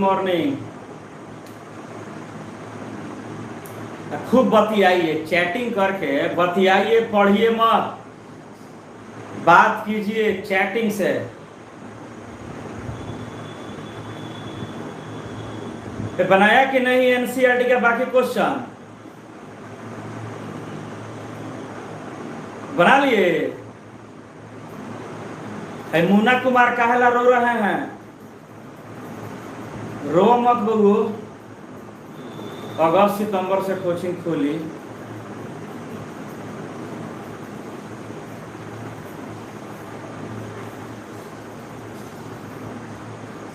Morning. खूब बतियाइए, chatting करके बतियाइए, पढ़िए मत, बात कीजिए चैटिंग से। तो बनाया कि नहीं एनसीईआरटी का बाकी क्वेश्चन? बना लिए? मुन्ना कुमार काहेला रो रहे हैं? रो मत बबू, अगस्त सितंबर से कोचिंग खोली।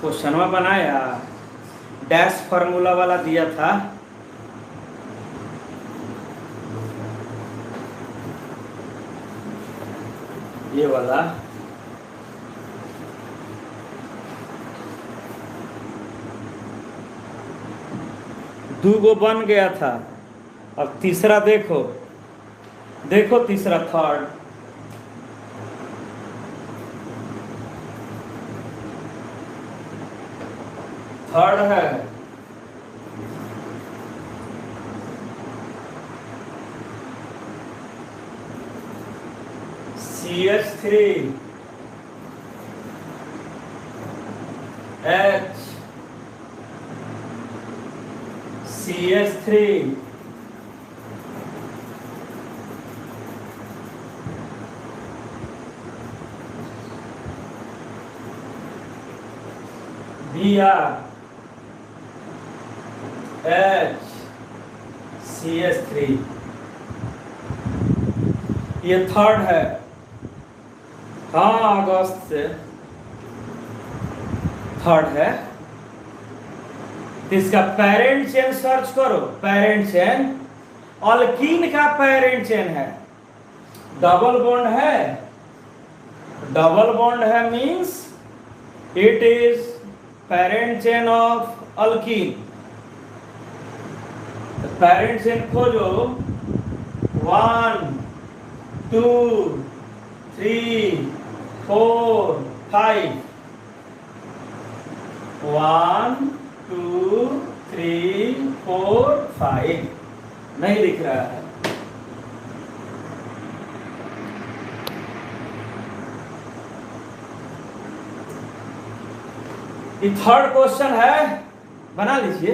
क्वेश्चनवा बनाया, डैश फार्मूला वाला दिया था। ये वाला दो गो बन गया था। अब तीसरा देखो, देखो तीसरा, थर्ड। थर्ड है CH3 H CH3 Br H CH3। ये थर्ड है। हाँ, अगस्त से थर्ड है। इसका पेरेंट चेन सर्च करो, पेरेंट चेन अल्कीन का पेरेंट चेन है, डबल बॉन्ड है। डबल बॉन्ड है means it is parent chain of alkyne. Parent chain खोजो, 1 2 3 4 5। 1 2 3 4 5 नहीं दिख रहा है। ये थर्ड क्वेश्चन है, बना लीजिए।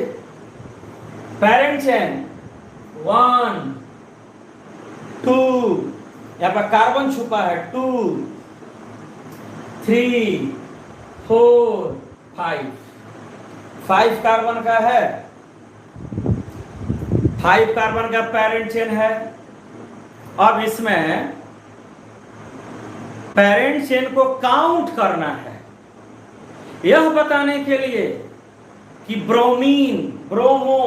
पेरेंट चेन 1 2, यहां पर कार्बन छुपा है, 2 3 4 5। 5 कार्बन का है, 5 कार्बन का पेरेंट चेन है। अब इसमें पेरेंट चेन को काउंट करना है, यह बताने के लिए कि ब्रोमीन, ब्रोमो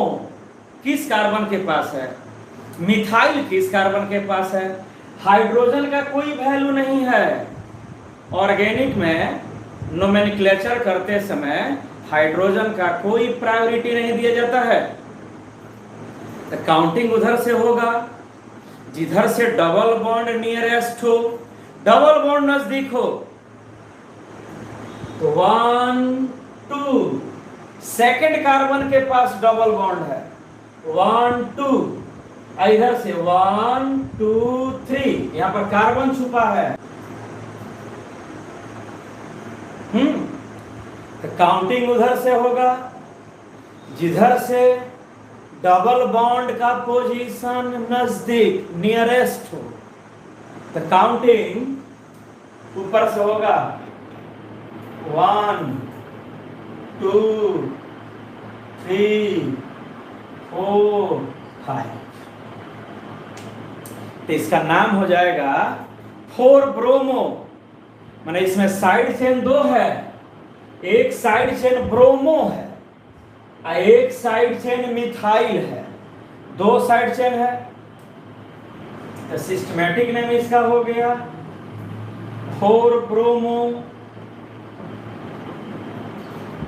किस कार्बन के पास है, मिथाइल किस कार्बन के पास है। हाइड्रोजन का कोई वैल्यू नहीं है। ऑर्गेनिक में नोमेनक्लेचर करते समय हाइड्रोजन का कोई प्रायोरिटी नहीं दिया जाता है। तो काउंटिंग उधर से होगा जिधर से डबल बॉन्ड नियरेस्ट हो, डबल बॉन्ड नजदीक हो। तो 1 2, सेकेंड कार्बन के पास डबल बॉन्ड है, 1 2। इधर से 1 2 3, यहां पर कार्बन छुपा है। तो काउंटिंग उधर से होगा जिधर से डबल बॉन्ड का पोजीशन नजदीक, नियरेस्ट हो। तो काउंटिंग ऊपर से होगा, 1 2 3 4 5। तो इसका नाम हो जाएगा 4 ब्रोमो। माने इसमें साइड चेन 2 है, एक साइड चेन ब्रोमो है और एक साइड चेन मिथाइल है, 2 साइड चेन है। तो सिस्टमैटिक नेम इसका हो गया 4 ब्रोमो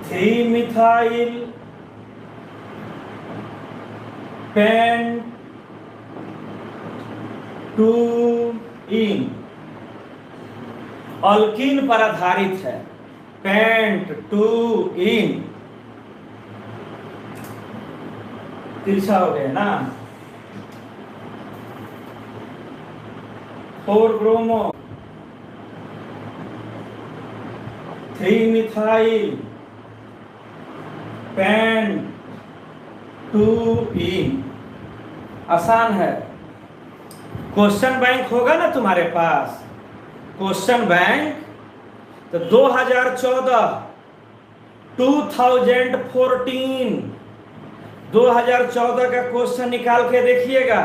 3 मिथाइल पेंट 2 इन। अल्कीन पर आधारित है, पेंट 2 इन। तिरछा हो गया ना। 4 ब्रोमो, 3 मिथाइल पेन 2 इन। आसान है। क्वेश्चन बैंक होगा ना तुम्हारे पास, क्वेश्चन बैंक, तो 2014 2014 का क्वेश्चन निकाल के देखिएगा।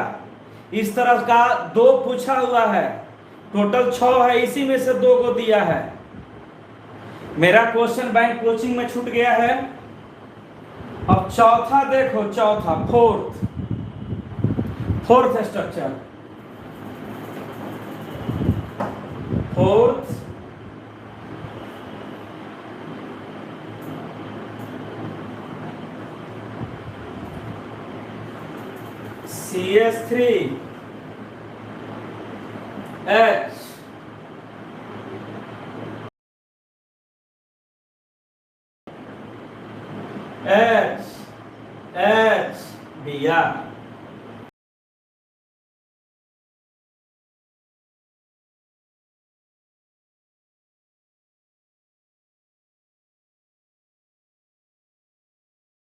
इस तरह का 2 पूछा हुआ है, टोटल 6 है, इसी में से 2 को दिया है। मेरा क्वेश्चन बैंक कोचिंग में छूट गया है। अब चौथा देखो, चौथा fourth structure, fourth CH3 H दिया।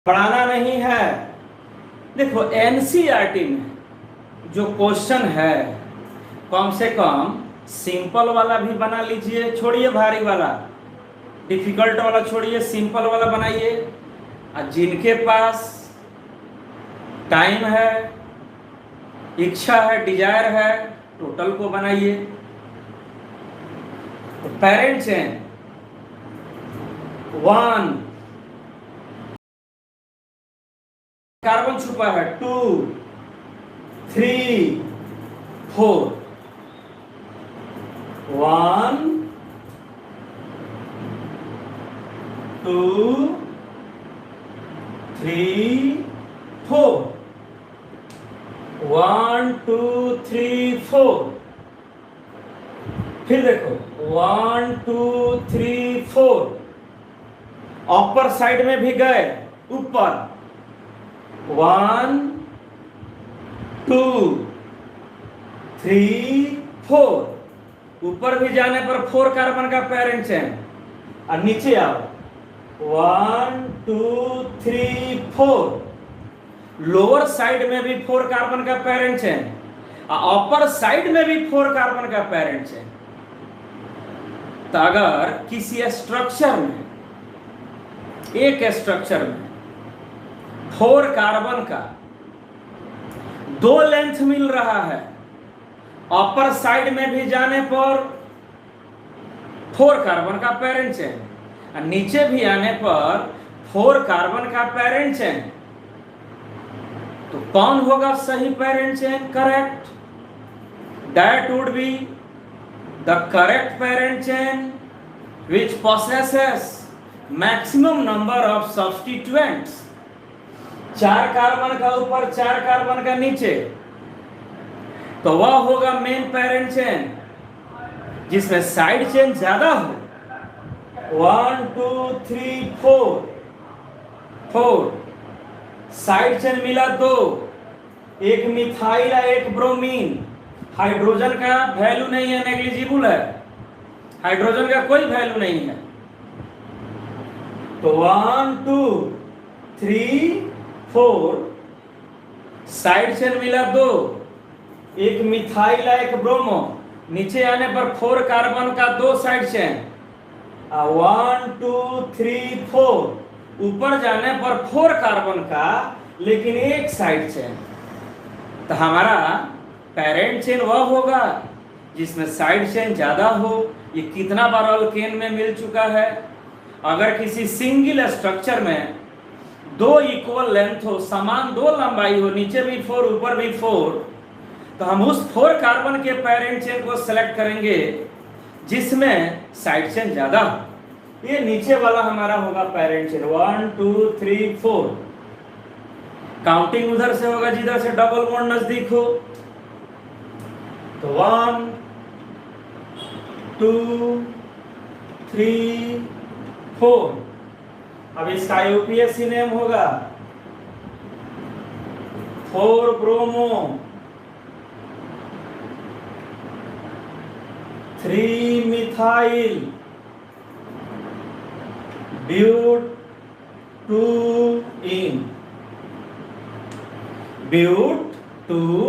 पढ़ाना नहीं है। देखो एनसीईआरटी में जो क्वेश्चन है, कम से कम सिंपल वाला भी बना लीजिए, छोड़िए भारी वाला, डिफिकल्ट वाला छोड़िए, सिंपल वाला बनाइए। और जिनके पास टाइम है, इच्छा है, डिजायर है, टोटल को बनाइए। तो पेरेंट चेन 1, कार्बन छुपा है 2, 3, 4, 1, 2, 3, 4, 1, 2, 3, 4। फिर देखो 1, 2, 3, 4, अपर साइड में भी गए, ऊपर 1, 2, 3, 4, ऊपर भी जाने पर 4 कार्बन का पेरेंट चेन। और नीचे आओ 1, 2, 3, 4, लोअर साइड में भी 4 कार्बन का पेरेंट चेन, और अपर साइड में भी 4 कार्बन का पेरेंट चेन। तो अगर किसी स्ट्रक्चर में, एक स्ट्रक्चर में 4 कार्बन का 2 लेंथ मिल रहा है, अपर साइड में भी जाने पर 4 कार्बन का पेरेंट चेन, और नीचे भी आने पर 4 कार्बन का पेरेंट चेन, तो कौन होगा सही parent chain? Correct, that would be the correct parent chain which possesses maximum number of substituents। 4 carbon का ऊपर, 4 कार्बन का नीचे, तो वह होगा मेन पेरेंट चेन, जिसमें साइड चेन ज्यादा हो। 1, 2, 3, 4 साइड चेन मिला 2, एक मिथाइल है, एक ब्रोमीन। हाइड्रोजन का वैल्यू नहीं है, नेग्लिजिबल है, हाइड्रोजन का कोई वैल्यू नहीं है। तो 1, 2, 3, 4 साइड चेन मिला 2, एक मिथाइल है, एक ब्रोमो। नीचे आने पर 4 कार्बन का 2 साइड चेन, 1, 2, 3, 4, ऊपर जाने पर 4 कार्बन का लेकिन एक साइड चेन। तो हमारा पेरेंट चेन वह होगा जिसमें साइड चेन ज्यादा हो। ये कितना बार अल्केन में मिल चुका है। अगर किसी सिंगल स्ट्रक्चर में 2 इक्वल लेंथ हो, समान 2 लंबाई हो, नीचे भी 4 ऊपर भी 4, तो हम उस 4 कार्बन के पेरेंट चेन को सेलेक्ट करेंगे जिसमें साइड चेन ज्यादा हो। ये नीचे वाला हमारा होगा पेरेंट चेन 1, 2, 3, 4। काउंटिंग उधर से होगा जिधर से डबल बॉन्ड नजदीक हो। तो 1, 2, 3, 4। अब इसका यूपीएससी नेम होगा 4 ब्रोमो, 3 मिथाइल ब्यूटूइन, ब्यूटूइन।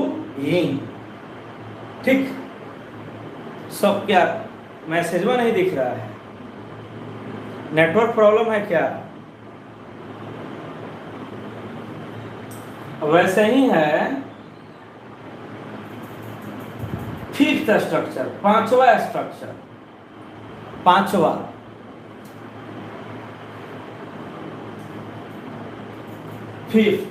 ठीक, सब क्या मैसेज में नहीं दिख रहा है? नेटवर्क प्रॉब्लम है क्या? वैसे ही है फिफ्थ स्ट्रक्चर, पांचवा स्ट्रक्चर, पांचवा फिफ्थ।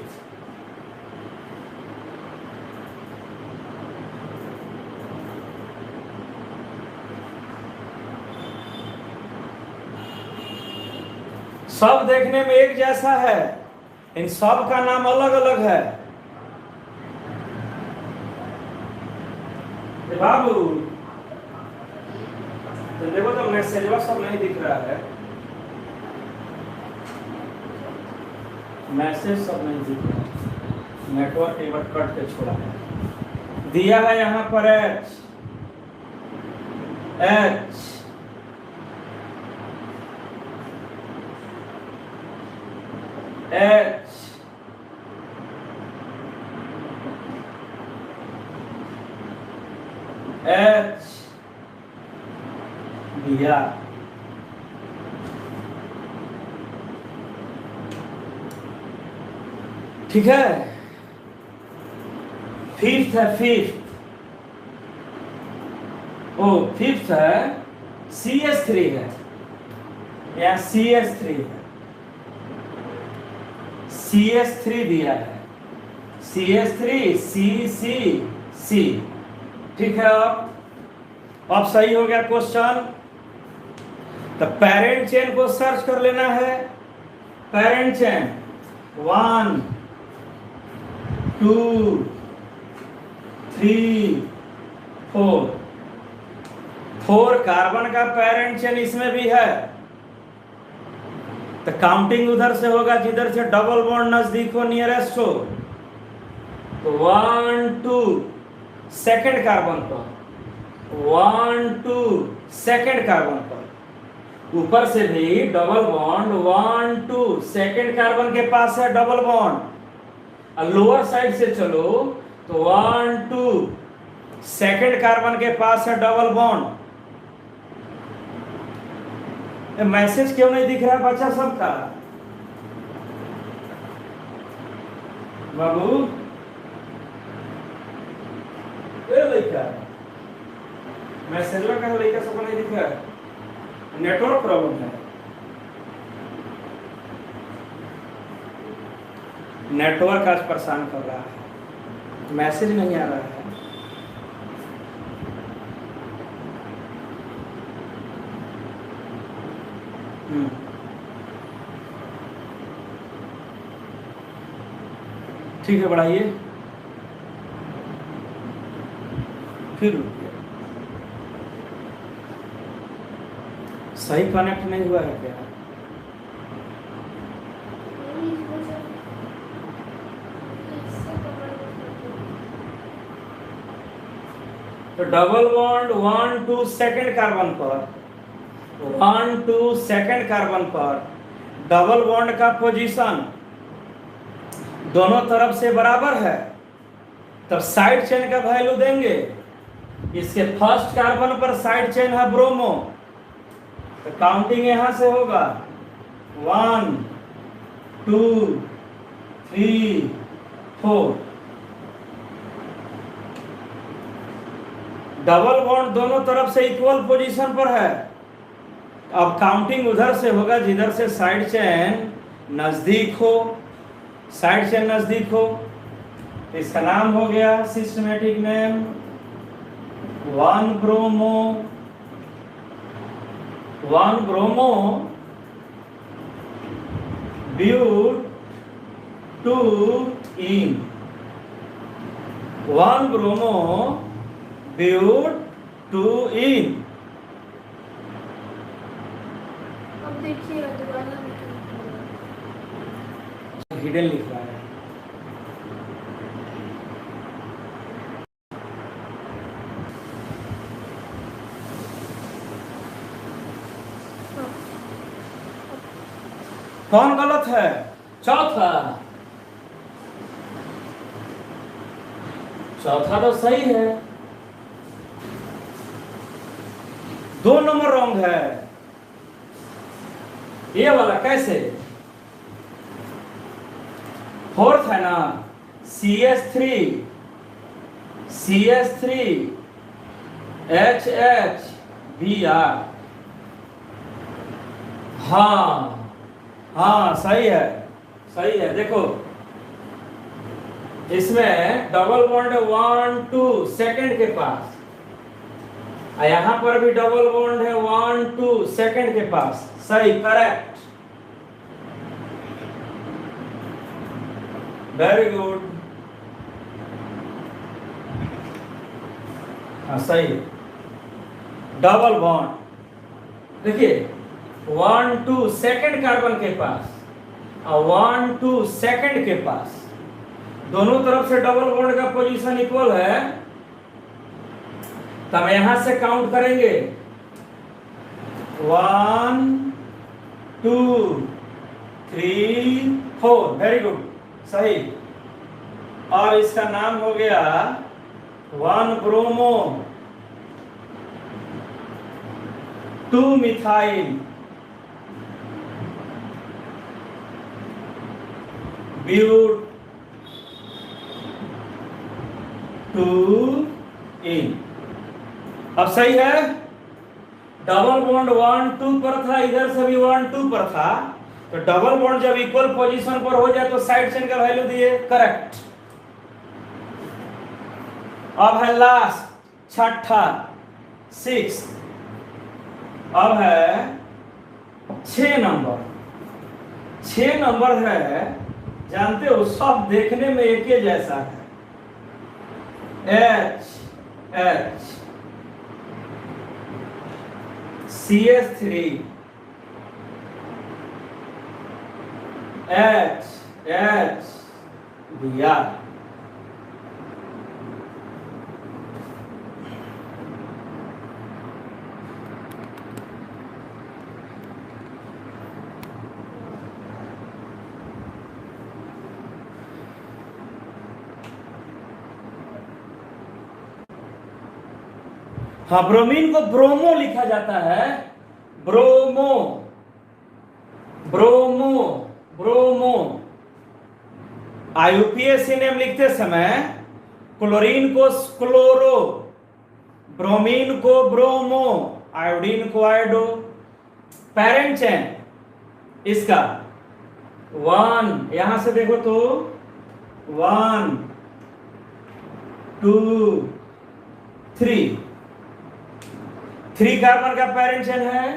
सब देखने में एक जैसा है, इन सब का नाम अलग अलग है। बाबू तो देखो, तो मैसेज सब नहीं दिख रहा है, मैसेज सब नहीं दिख रहा है। नेटवर्क एक बार कट के छोड़ा है। दिया है यहाँ पर एच, एच, एच, एच दिया। ठीक है, फिफ्थ है, फिफ्थ, ओ फिफ्थ है CH3 है, यहाँ CH3 है, CH3 दिया है, CH3 C। ठीक है, अब सही हो गया क्वेश्चन। तो पेरेंट चेन को सर्च कर लेना है। पेरेंट चेन 1 2 3 4 कार्बन का पेरेंट चेन इसमें भी है। तो काउंटिंग उधर से होगा जिधर से डबल बॉन्ड नजदीक हो, नियरेस्ट हो। तो 1 2 सेकेंड कार्बन पर, 1 2 सेकेंड कार्बन पर, ऊपर से भी डबल बॉन्ड 1 2 सेकेंड कार्बन के पास है डबल बॉन्ड। और लोअर साइड से चलो तो 1 2 सेकेंड कार्बन के पास है डबल बॉन्ड। मैसेज क्यों नहीं दिख रहा है बच्चा सबका? बाबू लिखा मैसेज में कहा लिखा, सबको नहीं दिख रहा है, नेटवर्क प्रॉब्लम है। नेटवर्क आज परेशान कर रहा है, मैसेज नहीं आ रहा है। ठीक है, बढ़ाइए, फिर सही कनेक्ट नहीं हुआ है क्या? तो डबल बॉन्ड 1 2 सेकेंड कार्बन पर, 1 2 सेकेंड कार्बन पर डबल बॉन्ड का पोजीशन दोनों तरफ से बराबर है, तब साइड चेन का वैल्यू देंगे। इसके फर्स्ट कार्बन पर साइड चेन है ब्रोमो, तो काउंटिंग यहां से होगा 1 2 3 4। डबल बॉन्ड दोनों तरफ से इक्वल पोजीशन पर है। अब काउंटिंग उधर से होगा जिधर से साइड चेन नजदीक हो, साइड चेन नजदीक हो। इसका नाम हो गया systematic name 1 bromo, 1 bromo but 2 ene, 1 bromo but 2 ene. अब देखिएगा दोबारा हिडन लिख रहा है। कौन गलत है? चौथा। चौथा तो सही है। 2 नंबर रॉन्ग है। ये वाला कैसे? फोर्थ है ना, CH3 HHBr। हाँ हाँ सही है, सही है। देखो इसमें डबल बॉन्ड 1 2 सेकंड के पास, यहां पर भी डबल बॉन्ड है 1 2 सेकंड के पास। सही, करेक्ट, वेरी गुड। हाँ सही, डबल बॉन्ड देखिए 1 2 सेकंड कार्बन के पास और 1 2 सेकंड के पास, दोनों तरफ से डबल बॉन्ड का पोजीशन इक्वल है। तो हम यहां से काउंट करेंगे 1 2 3 4, वेरी गुड, सही। और इसका नाम हो गया 1 ब्रोमो 2 मिथाइल ब्यूट 2इन। अब सही है, डबल बॉन्ड 1 2 पर था, इधर से भी 1 2 पर था, तो डबल बॉन्ड जब इक्वल पोजीशन पर हो जाए तो साइड चेन का वैल्यू दिए, करेक्ट। अब है लास्ट, छठा 6। अब है 6 नंबर। 6 नंबर है, जानते हो सब देखने में एक ही जैसा है। H CH3 Br। हाँ, ब्रोमीन को ब्रोमो लिखा जाता है, bromo bromo bromo. IUPAC name लिखते समय क्लोरीन को क्लोरो, ब्रोमीन को ब्रोमो, आयोडीन को आयोडो। पेरेंट चेन इसका 1, यहां से देखो तो 1 2 3, 3 कार्बन का पेरेंट चेन है,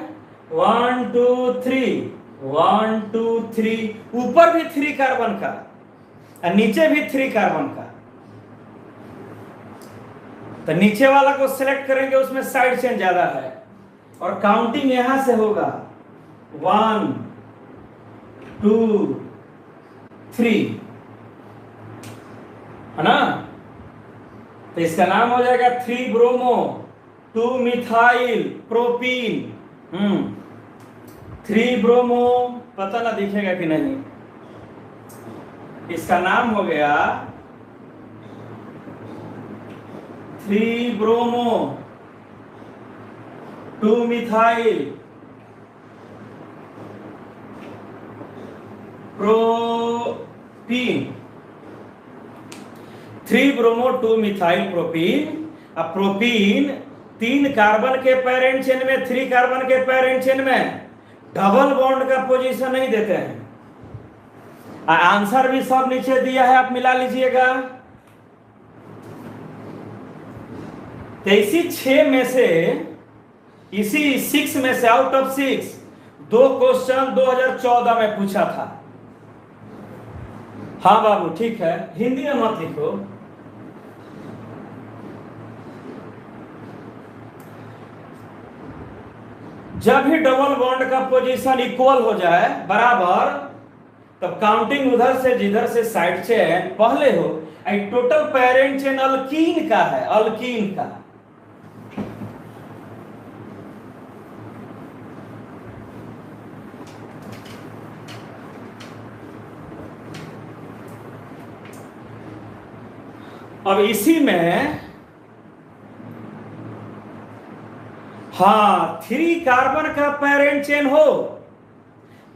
1 2 3 1 2 3। ऊपर भी 3 कार्बन का और नीचे भी 3 कार्बन का, तो नीचे वाला को सिलेक्ट करेंगे, उसमें साइड चेन ज्यादा है। और काउंटिंग यहां से होगा 1 2 3, है ना। तो इसका नाम हो जाएगा 3 ब्रोमो 2 मिथाइल प्रोपीन। 3 ब्रोमो, पता ना दिखेगा कि नहीं, इसका नाम हो गया 3 bromo 2 methyl propene. 3 bromo 2 methyl propene. अब प्रोपीन 3 कार्बन के पेरेंट चेन में, 3 कार्बन के पेरेंट चेन में डबल बॉन्ड का पोजीशन नहीं देते हैं। आंसर भी सब नीचे दिया है, आप मिला लीजिएगा। तो इसी 6 में से, इसी 6 में से, आउट ऑफ 6 2 क्वेश्चन 2014 में पूछा था। हाँ बाबू ठीक है, हिंदी में मत लिखो। जब भी डबल बॉन्ड का पोजीशन इक्वल हो जाए बराबर, तब काउंटिंग उधर से जिधर से साइड चेन पहले हो। टोटल पेरेंट चेन अल्कीन का है, अल्कीन का। अब इसी में हाँ 3 कार्बन का पेरेंट चेन हो,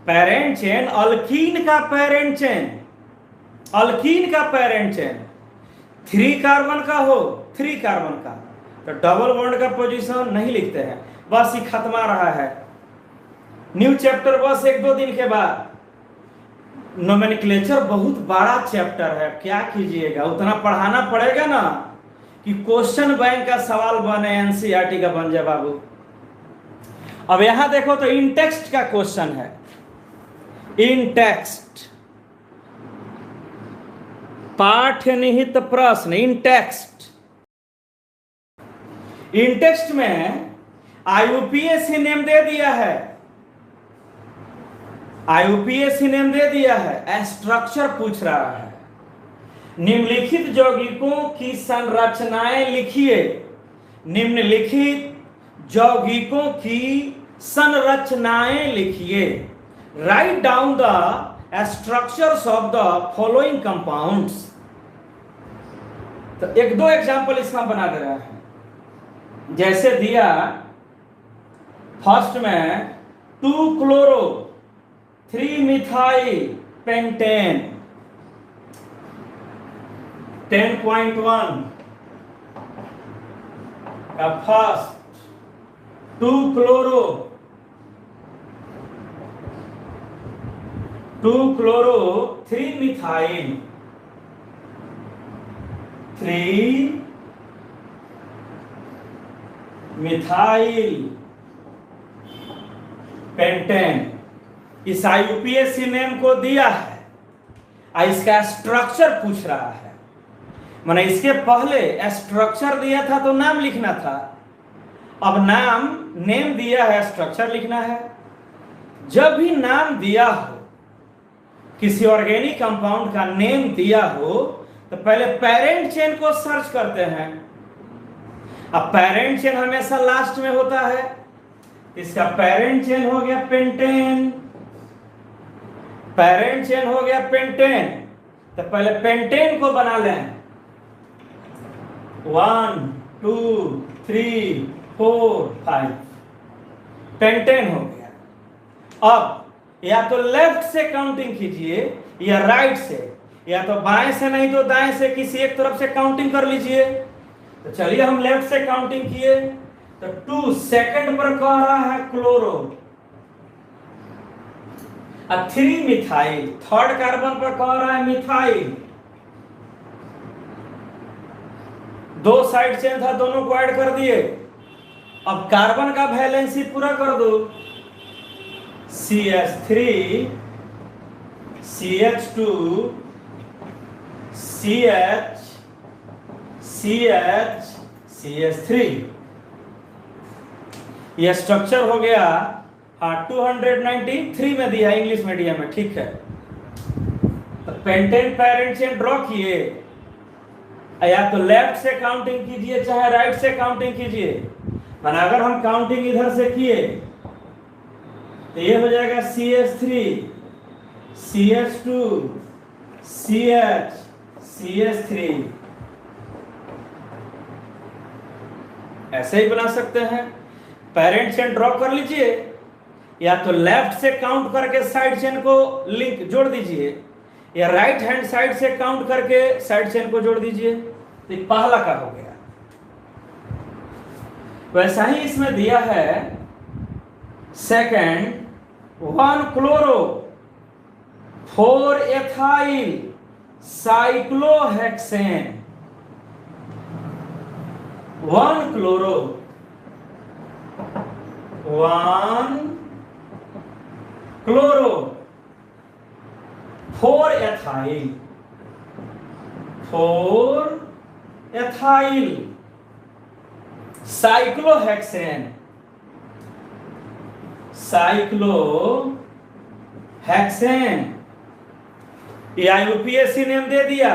पेरेंट चेन अल्कीन का पेरेंट चेन, अल्कीन का पेरेंट चेन 3 कार्बन का हो, 3 कार्बन का, तो डबल बॉन्ड का पोजीशन नहीं लिखते हैं, बस ये खत्मा रहा है। न्यू चैप्टर बस 1-2 दिन के बाद। नोमेनक्लेचर बहुत बड़ा चैप्टर है, क्या कीजिएगा, उतना पढ़ाना पड़ेगा ना कि क्वेश्चन बैंक का सवाल बने, एनसीईआरटी का बन जाए बाबू। अब यहां देखो तो इन टेक्स्ट का क्वेश्चन है, इन टेक्स्ट पाठ्य निहित प्रश्न, इन टेक्स्ट। इन टेक्स्ट में आईयूपीएससी नेम दे दिया है, आईयूपीएससी नेम दे दिया है, स्ट्रक्चर पूछ रहा है। निम्नलिखित यौगिकों की संरचनाएं लिखिए, निम्नलिखित यौगिकों की संरचनाएं लिखिए। Write down the structures of the following compounds. तो 1-2 एग्जाम्पल इसका बना दे रहा है, जैसे दिया फर्स्ट में 2 क्लोरो 3 मिथाइल पेंटेन 10.1 का first 2 chloro 3 methyl 3 methyl pentane. इस आईयूपीएससी नेम को दिया है और इसका स्ट्रक्चर पूछ रहा है। मैंने इसके पहले स्ट्रक्चर दिया था तो नाम लिखना था, अब नाम नेम दिया है, स्ट्रक्चर लिखना है। जब भी नाम दिया हो, किसी ऑर्गेनिक कंपाउंड का नेम दिया हो, तो पहले पेरेंट चेन को सर्च करते हैं। अब पेरेंट चेन हमेशा लास्ट में होता है, इसका पेरेंट चेन हो गया पेंटेन, पेरेंट चेन हो गया पेंटेन, तो पहले पेंटेन को बना लें। 1 2 3 4 5 पेंटेन हो गया। अब या तो लेफ्ट से काउंटिंग कीजिए या राइट से, या तो बाएं से नहीं तो दाएं से, किसी एक तरफ से काउंटिंग कर लीजिए। तो चलिए हम लेफ्ट से काउंटिंग किए, तो 2 सेकंड पर कह रहा है क्लोरो, 3 मिथाइल थर्ड कार्बन पर कह रहा है मिथाइल। 2 साइड चेन था, दोनों को ऐड कर दिए। अब कार्बन का वैलेंसी पूरा कर दो, CH3 CH2 CH CH CH3। यह स्ट्रक्चर हो गया। हाँ 293 में दिया इंग्लिश मीडियम में, ठीक है। तो पेंटेन पेरेंट चेन ड्रॉ किए, या तो लेफ्ट से काउंटिंग कीजिए चाहे राइट से काउंटिंग कीजिए। माना अगर हम काउंटिंग इधर से किए तो ये हो जाएगा CH3 CH2 CH CH3। ऐसे ही बना सकते हैं। पेरेंट चेन ड्रॉ कर लीजिए, या तो लेफ्ट से काउंट करके साइड चेन को लिंक जोड़ दीजिए, या राइट हैंड साइड से काउंट करके साइड चेन को जोड़ दीजिए। तो पहला का हो गया। वैसा ही इसमें दिया है second 1 chloro 4 ethyl cyclohexane. 1 chloro 1 chloro 4 ethyl 4 ethyl cyclohexane. Cyclohexane ये आईयूपीएससी नेम दे दिया।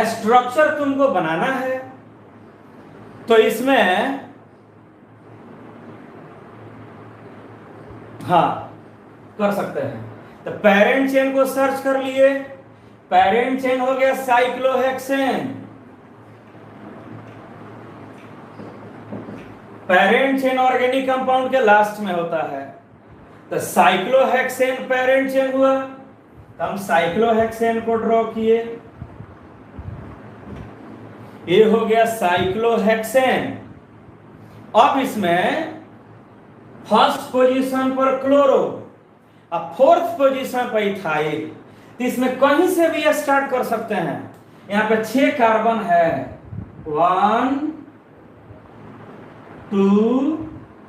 स्ट्रक्चर तुमको बनाना है, तो इसमें हाँ कर सकते हैं। तो पेरेंट चेन को सर्च कर लिए, पेरेंट चेन हो गया cyclohexane, parent chain organic compound के लास्ट में होता है। तो साइक्लोहेक्सेन पेरेंट चेन हुआ, तो हम साइक्लोहेक्सेन को ड्रॉ किए, ये हो गया साइक्लोहेक्सेन। अब इसमें फर्स्ट पोजीशन पर क्लोरो, अब फोर्थ पोजीशन पर इथाइल। तो इसमें कहीं से भी स्टार्ट कर सकते हैं। यहां पे 6 कार्बन है, 1 2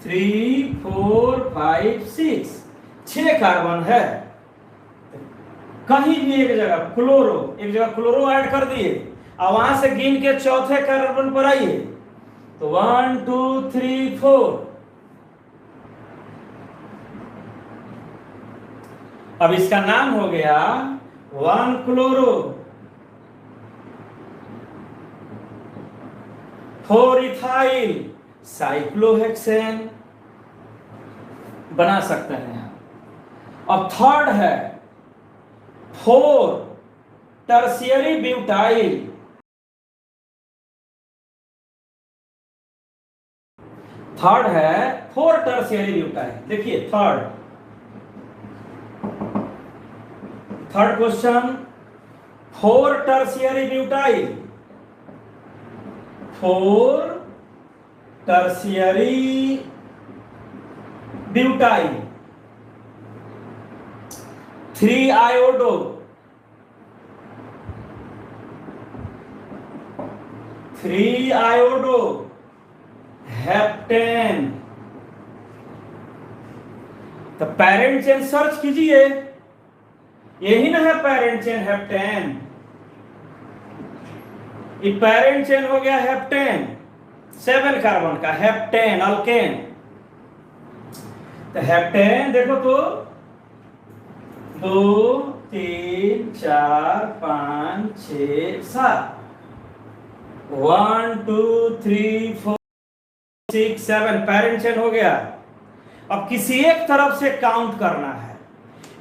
3 4 5 6, 6 कार्बन है। कहीं भी एक जगह क्लोरो ऐड कर दिए, और वहां से गिन के चौथे कार्बन पर आइए, तो 1 2 3 4। अब इसका नाम हो गया 1 क्लोरो, 4 इथाइल, साइक्लोहेक्सेन बना सकते हैं। अब थर्ड है 4 टर्शियरी ब्यूटाइल, थर्ड है 4 टर्शियरी ब्यूटाइल। देखिए third question, 4 tertiary butyl, 4 tertiary butyl, 3 iodo, 3 iodo heptane. तो पेरेंट चेन सर्च कीजिए, यही ना है पेरेंट चेन हेप्टेन। ये पेरेंट चेन हो गया हेप्टेन, 7 कार्बन का हेप्टेन अल्केन। तो हेप्टेन देखो तो 2 3 4 5 6 7, 1 2 3 4 6 7 पेरेंट चेन हो गया। अब किसी एक तरफ से काउंट करना है,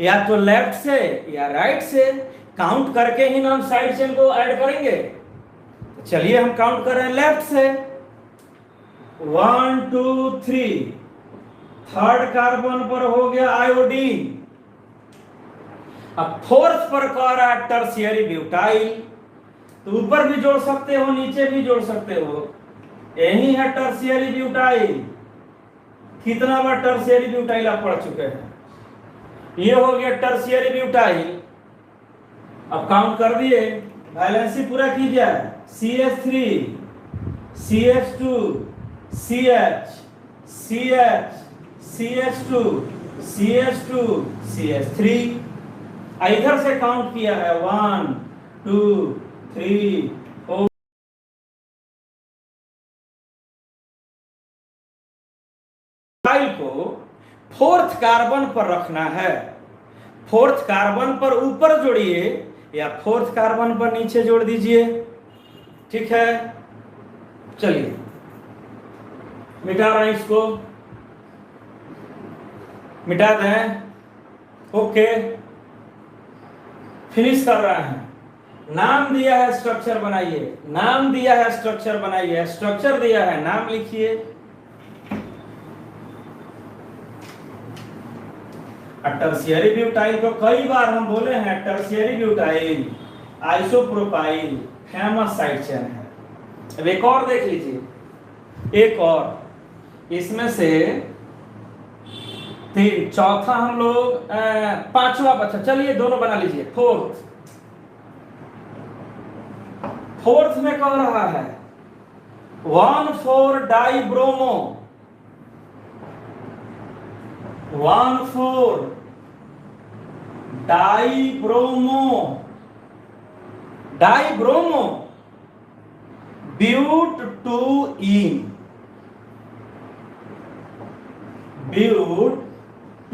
या तो लेफ्ट से या राइट से, काउंट करके ही ना हम साइड चेन को ऐड करेंगे। तो चलिए हम काउंट कर रहे हैं लेफ्ट से, 1 2 3, थर्ड कार्बन पर हो गया आयोडीन। अब फोर्थ पर कह रहा है टर्शियरी ब्यूटाइल, तो ऊपर भी जोड़ सकते हो, नीचे भी जोड़ सकते हो, यही है टर्शियरी ब्यूटाइल। कितना बार टर्शियरी ब्यूटाइल आप पढ़ चुके हैं? ये हो गया टर्शियरी ब्यूटाइल। अब काउंट कर दिए, वैलेंसी पूरा कीजिए, CH3 CH2 CH CH CH2 CH2 CH3। इधर से काउंट किया है 1 2 3 4। को फोर्थ कार्बन पर रखना है, फोर्थ कार्बन पर ऊपर जोड़िए या फोर्थ कार्बन पर नीचे जोड़ दीजिए, ठीक है। चलिए मिटा रहे हैं, इसको मिटा दें, ओके फिनिश कर रहे हैं। नाम दिया है स्ट्रक्चर बनाइए, नाम दिया है स्ट्रक्चर बनाइए, स्ट्रक्चर दिया है नाम लिखिए। टर्शियरी ब्यूटाइल को कई बार हम बोले हैं, tertiary butyl isopropyl famous side chain है। अब एक और देख लीजिए, एक और इसमें से 3, चौथा हम लोग 5वां बचा। चलिए दोनों बना लीजिए। फोर्थ में कह रहा है 1,4 डाइब्रोमो, 1,4 डाइब्रोमो ब्यूट-2-ईन, ब्यूट-2-ईन।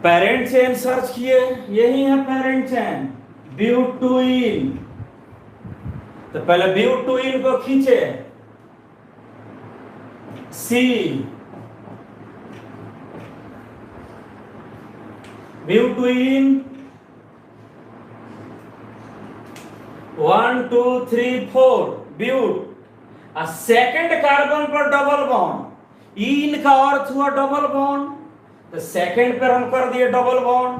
पेरेंट चेन सर्च किए, यही है पेरेंट चेन ब्यूट-2-ईन। तो पहले ब्यूट-2-ईन को खींचे, C ब्यूट-2-ईन 1 1 2 3 4 ब्यूट। सेकंड कार्बन पर डबल बॉन्ड, इन का अर्थ हुआ डबल बॉन्ड, तो सेकंड पर हम कर दिए डबल बॉन्ड।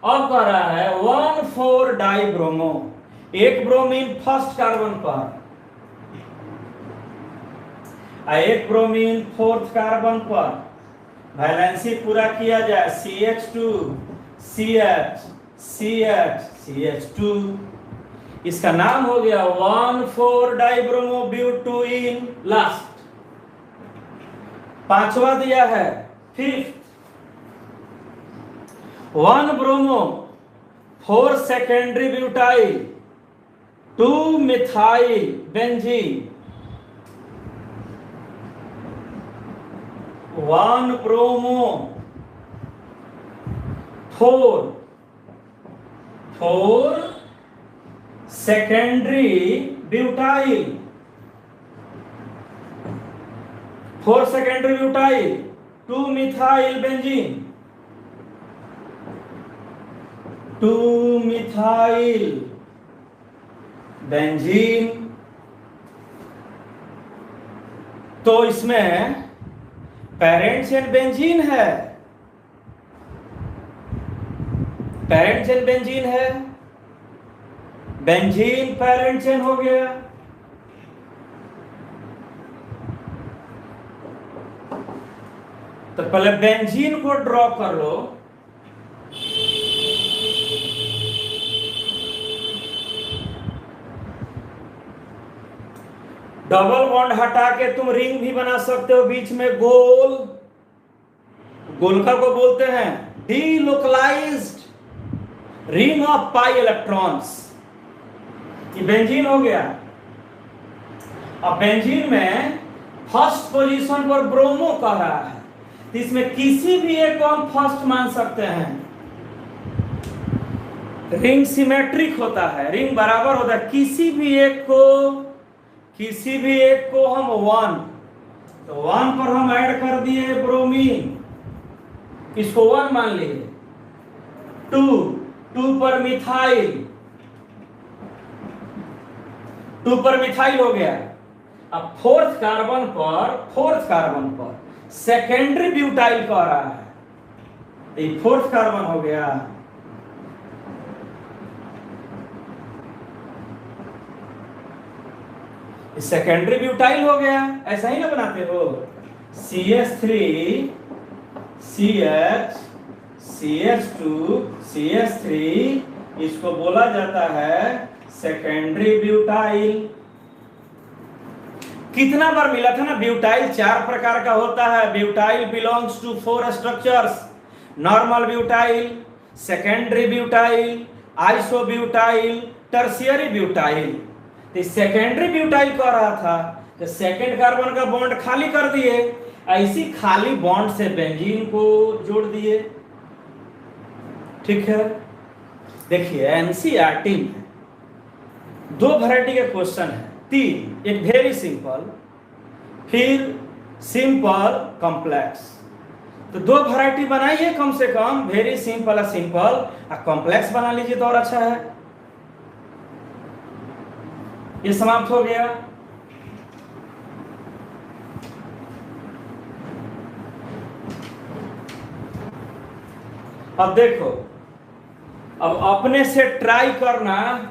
अब कह रहा है 1 4 डाइब्रोमो, एक ब्रोमीन फर्स्ट कार्बन पर, एक ब्रोमीन फोर्थ कार्बन पर, वैलेंसी पूरा किया जाए CH2 CH CH CH2, इसका नाम हो गया 1 4 डाइब्रोमो ब्यूट 2 इन लास्ट। पांचवा दिया है fifth 1 bromo 4 secondary butyl 2 methyl benzene, 1 bromo 4 secondary butyl 4 secondary butyl 2 methyl benzene, 2 methyl benzene. तो इसमें पेरेंट चेन बेंजीन है, पेरेंट चेन बेंजीन है, बेंजीन पेरेंट चेन हो गया। तो पहले बेंजीन को ड्रॉ कर लो। डबल बॉन्ड हटा के तुम रिंग भी बना सकते हो, बीच में गोल, गोलका को बोलते हैं delocalised ring of pi electrons. ये बेंजीन हो गया। अब बेंजीन में फर्स्ट पोजीशन पर ब्रोमो कह रहा है, तो इसमें किसी भी एक को हम फर्स्ट मान सकते हैं। रिंग सिमेट्रिक होता है, रिंग बराबर होता है, किसी भी एक को हम 1, तो 1 पर हम ऐड कर दिए ब्रोमीन, इसको 1 मान लिए। 2 पर मिथाइल, 2 पर मिथाइल हो गया। अब फोर्थ कार्बन पर सेकेंडरी ब्यूटाइल कह रहा है, ये फोर्थ कार्बन हो गया। सेकेंडरी ब्यूटाइल हो गया, ऐसा ही ना बनाते हो। CH3 CH CH2 CH3, इसको बोला जाता है सेकेंडरी ब्यूटाइल। कितना बार मिला था ना, ब्यूटाइल 4 प्रकार का होता है। Butyl belongs to 4 structures, normal butyl, secondary butyl, isobutyl, tertiary butyl. तो सेकेंडरी ब्यूटाइल कह रहा था, तो सेकेंड कार्बन का बॉन्ड खाली कर दिए, ऐसी खाली बॉन्ड से बेंजीन को जोड़ दिए। ठीक है, देखिए एनसीईआरटी में 2 वैरायटी के क्वेश्चन है, 3, एक वेरी सिंपल, फिर सिंपल कॉम्प्लेक्स। तो 2 वैरायटी बनाइए कम से कम, वेरी सिंपल और सिंपल, और कॉम्प्लेक्स बना लीजिए तो और अच्छा है। ये समाप्त हो गया। अब देखो, अब अपने से ट्राई करना।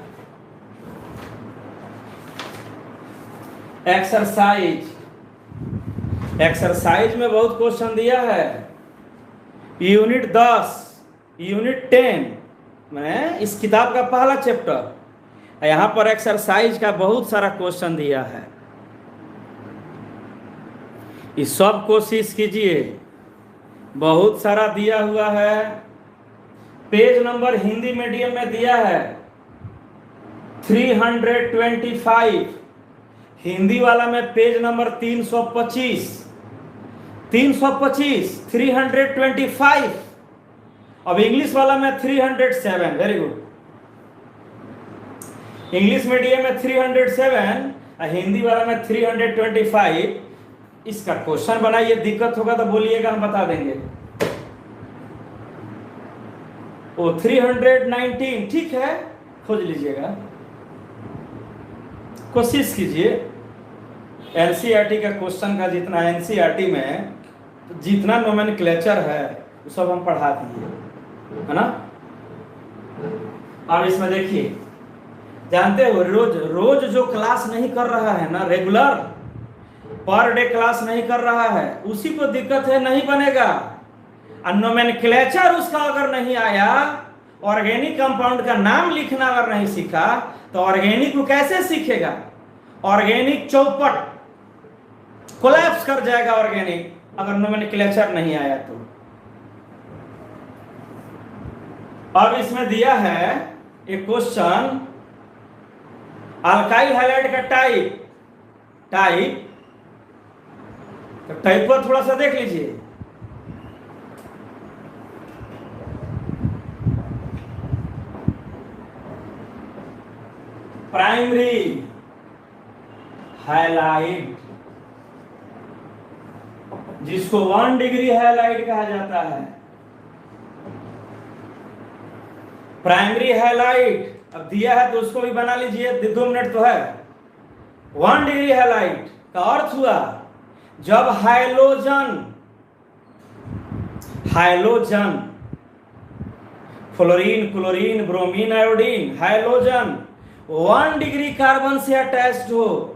एक्सरसाइज में बहुत क्वेश्चन दिया है। यूनिट 10 यूनिट 10 में इस किताब का पहला चैप्टर, यहाँ पर एक्सरसाइज का बहुत सारा क्वेश्चन दिया है। इस सब कोशिश कीजिए, बहुत सारा दिया हुआ है। पेज नंबर हिंदी मीडियम में दिया है 325, हिंदी वाला में पेज नंबर 325 325। अब इंग्लिश वाला में 307। Very good. इंग्लिश मीडियम में 307 और हिंदी वाला में 325। इसका क्वेश्चन बनाइए, दिक्कत होगा तो बोलिएगा, हम बता देंगे। ओ 319, ठीक है, खोज लीजिएगा। कोशिश कीजिए एनसीईआरटी का क्वेश्चन का जितना एनसीईआरटी में जितना नोमेनक्लेचर है वो सब हम पढ़ा दिए है ना। अब इसमें देखिए, जानते हो रोज रोज जो क्लास नहीं कर रहा है ना, रेगुलर पर डे क्लास नहीं कर रहा है, उसी को दिक्कत है, नहीं बनेगा। और नोमेनक्लेचर उसका अगर नहीं आया, ऑर्गेनिक कंपाउंड का नाम लिखना अगर नहीं सीखा, तो ऑर्गेनिक को कैसे सीखेगा? ऑर्गेनिक चौपट कोलैप्स कर जाएगा ऑर्गेनिक, अगर नोमेनक्लेचर नहीं आया तो। अब इसमें दिया है एक क्वेश्चन, अल्काइल हैलाइड का टाइप तो टाइप पर थोड़ा सा देख लीजिए। प्राइमरी हैलाइड, जिसको 1 डिग्री हैलाइड कहा जाता है, प्राइमरी हैलाइड। अब दिया है तो उसको भी बना लीजिए, 2 मिनट तो है। 1 डिग्री हैलाइड का अर्थ हुआ जब halogen fluorine, chlorine, bromine, iodine, halogen 1 degree carbon से अटैच्ड हो,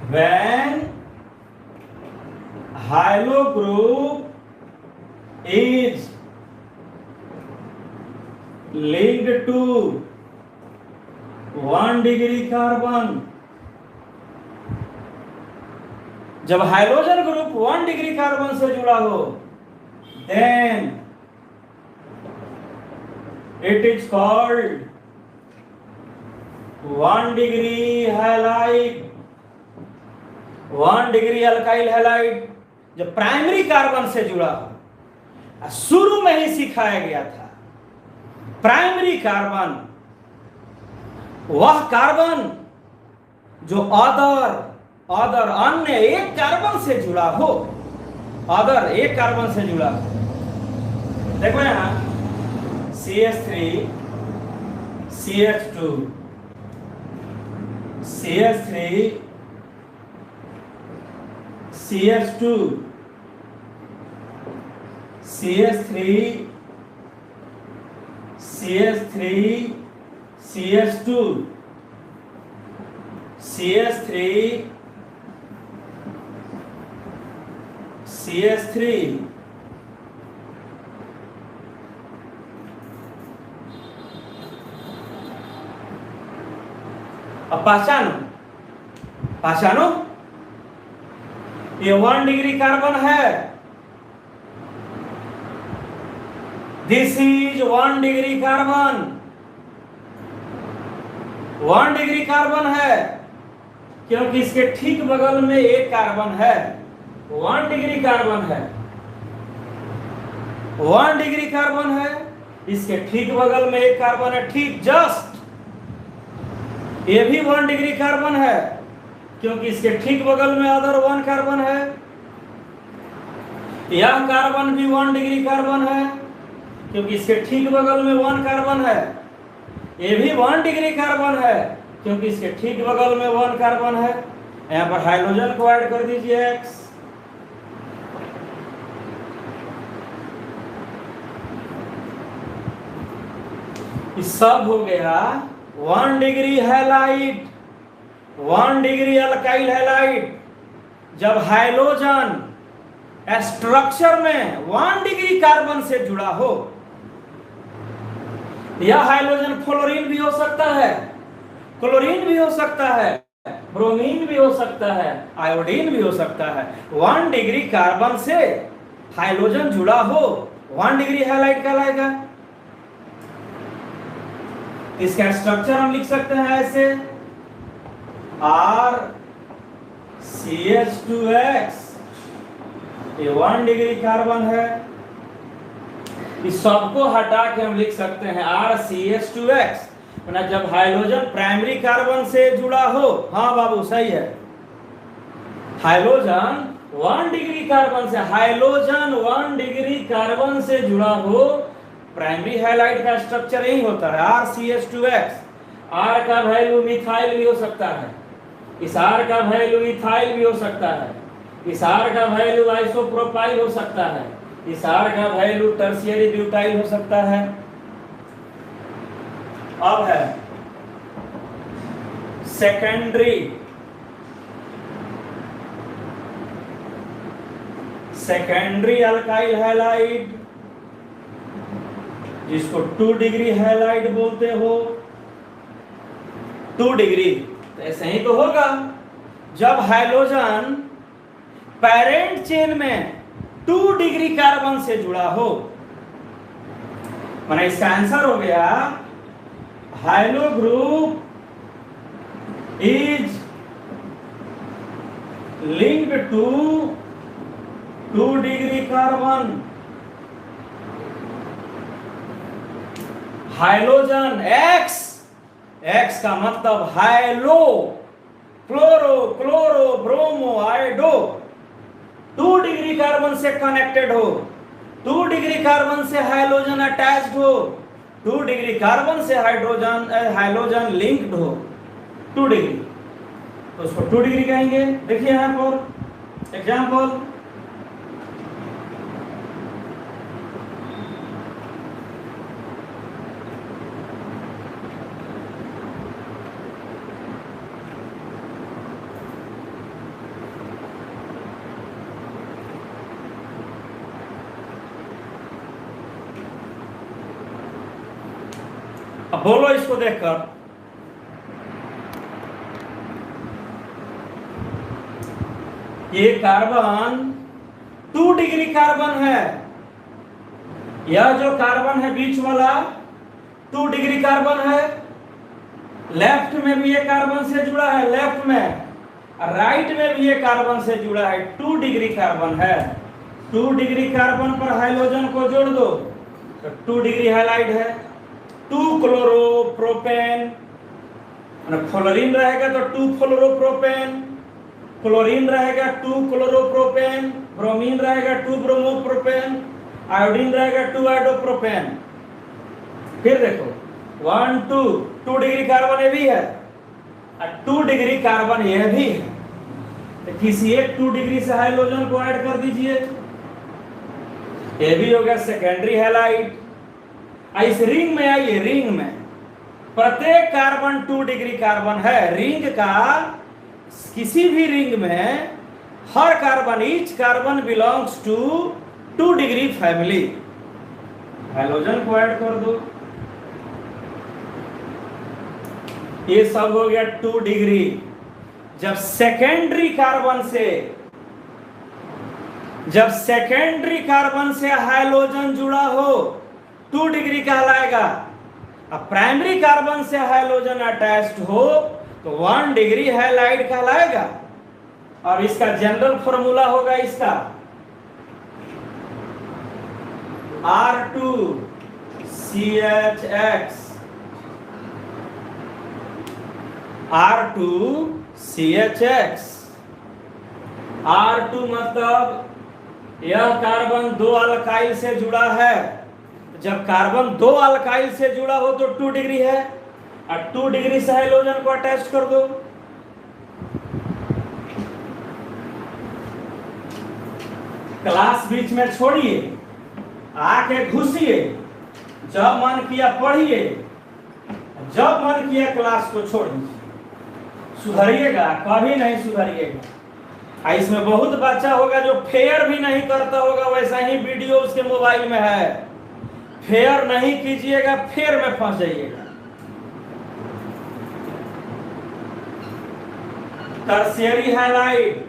when high-low group is linked to 1 degree carbon. जब हाइड्रोजन ग्रुप 1 डिग्री कार्बन से जुड़ा हो, then it is called 1 degree halide, 1 degree alkyl halide. जब प्राइमरी कार्बन से जुड़ा हो, शुरू में ही सिखाया गया था प्राइमरी कार्बन वह कार्बन जो अदर अन्य एक कार्बन से जुड़ा हो, अदर एक कार्बन से जुड़ा हो। देखो यहां CH3 CH2 CH3 CH2 CH3 CH3 CH2 CH3 CH3 अब पहचानो ये 1 डिग्री कार्बन है, this is 1 degree carbon, 1 degree carbon है क्योंकि इसके ठीक बगल में एक कार्बन है, 1 डिग्री कार्बन है, 1 डिग्री कार्बन है, इसके ठीक बगल में एक कार्बन है, ठीक जस्ट। ये भी 1 डिग्री कार्बन है क्योंकि इसके ठीक बगल में अदर 1 कार्बन है। यह कार्बन भी 1 डिग्री कार्बन है क्योंकि इसके ठीक बगल में 1 कार्बन है। ये भी 1 डिग्री कार्बन है क्योंकि इसके ठीक बगल में 1 कार्बन है। यहाँ पर हाइड्रोजन को ऐड कर दीजिए X। इस सब हो गया 1 degree halide, 1 degree alkyl halide. जब हाइड्रोजन स्ट्रक्चर में 1 डिग्री कार्बन से जुड़ा हो, यह हाइड्रोजन फ्लोरीन भी हो सकता है, क्लोरीन भी हो सकता है, ब्रोमीन भी हो सकता है, आयोडीन भी हो सकता है। 1 डिग्री कार्बन से हाइड्रोजन जुड़ा हो 1 डिग्री हैलाइड कहलाएगा। इसका स्ट्रक्चर हम लिख सकते हैं ऐसे, RCH2X, ये 1 डिग्री कार्बन है। इस सबको हटा के हम लिख सकते हैं RCH2X। जब हाइड्रोजन प्राइमरी कार्बन से जुड़ा हो, हाँ बाबू सही है, हाइड्रोजन 1 डिग्री कार्बन से, हाइड्रोजन 1 डिग्री कार्बन से जुड़ा हो, प्राइमरी हैलाइड का स्ट्रक्चर यही होता है RCH2X। R का वैल्यू मिथाइल भी हो सकता है, इस R का वैल्यू इथाइल भी हो सकता है, इस R का वैल्यू आइसोप्रोपाइल हो सकता है, इस R का वैल्यू टर्शियरी ब्यूटाइल हो सकता है। अब है सेकेंडरी अल्काइल हैलाइड, जिसको 2 डिग्री हैलाइड बोलते हो। 2 डिग्री तो ऐसे ही तो होगा जब हाइड्रोजन पेरेंट चेन में 2 डिग्री कार्बन से जुड़ा हो। माने इसका आंसर हो गया high-low group is linked to 2 degree carbon. Halogen X का मतलब high-low chloro chloro bromo iodo 2 degree carbon से कनेक्टेड हो, 2 डिग्री कार्बन से हाइलोजन अटैच्ड हो, 2 डिग्री कार्बन से हाइलोजन लिंक्ड हो 2 डिग्री, तो उसको 2 डिग्री कहेंगे। देखिए यहां पर एग्जाम्पल, अब बोलो इसको देखकर, ये कार्बन 2 डिग्री कार्बन है, यह जो कार्बन है बीच वाला 2 डिग्री कार्बन है, लेफ्ट में भी ये कार्बन से जुड़ा है, लेफ्ट में, राइट में भी ये कार्बन से जुड़ा है, 2 डिग्री कार्बन है। 2 डिग्री कार्बन पर हाइड्रोजन को जोड़ दो तो 2 डिग्री हैलाइड है। 2 क्लोरोप्रोपेन, फ्लोरीन रहेगा तो 2 फ्लोरोप्रोपेन, क्लोरीन रहेगा 2 क्लोरोप्रोपेन, ब्रोमीन रहेगा 2 ब्रोमोप्रोपेन, आयोडीन रहेगा 2 आयोडोप्रोपेन। फिर देखो 1 2 डिग्री कार्बन ये भी है और 2 डिग्री कार्बन यह भी है, तो किसी एक 2 डिग्री से हाइड्रोजन को ऐड कर दीजिए, ये भी हो गया सेकेंडरी हैलाइड। इस रिंग में आइए, रिंग में प्रत्येक कार्बन 2 डिग्री कार्बन है। रिंग का किसी भी रिंग में हर carbon, each carbon belongs to 2 degree family. Hydrogen को ऐड कर दो, ये सब हो गया 2 डिग्री। जब सेकेंडरी कार्बन से हाइड्रोजन जुड़ा हो 2 डिग्री कहलाएगा, अब प्राइमरी कार्बन से हाइड्रोजन अटैच्ड हो तो 1 डिग्री हैलाइड कहलाएगा। और इसका जनरल फॉर्मूला होगा इसका R2CHX, R2CHX। R2 मतलब यह कार्बन 2 अल्काइल से जुड़ा है, जब कार्बन 2 अल्काइल से जुड़ा हो तो 2 डिग्री है, और 2 डिग्री से हाइड्रोजन को अटैच कर दो। क्लास बीच में छोड़िए, आके घुसिए, जब मन किया पढ़िए, जब मन किया क्लास को छोड़िए। सुधरिएगा, कभी नहीं सुधरिएगा। इसमें बहुत बच्चा होगा जो फेयर भी नहीं करता होगा, वैसा ही वीडियो उसके मोबाइल में है। फेयर नहीं कीजिएगा, फेयर में फंस जाइएगा। टर्शियरी हैलाइड,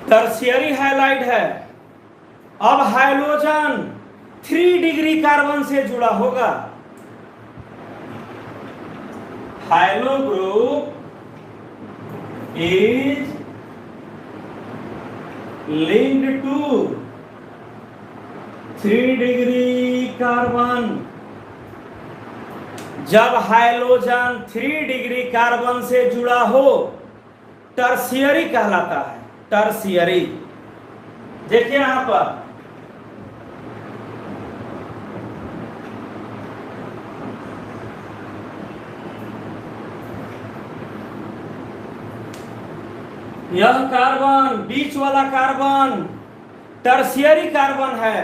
टर्शियरी हैलाइड है। अब हाइड्रोजन 3 डिग्री कार्बन से जुड़ा होगा, high-low group is linked to 3 degree carbon. जब हाइड्रोजन 3 डिग्री कार्बन से जुड़ा हो टर्शियरी कहलाता है, टर्शियरी। देखिए यहां पर यह कार्बन, बीच वाला कार्बन टर्शियरी कार्बन है।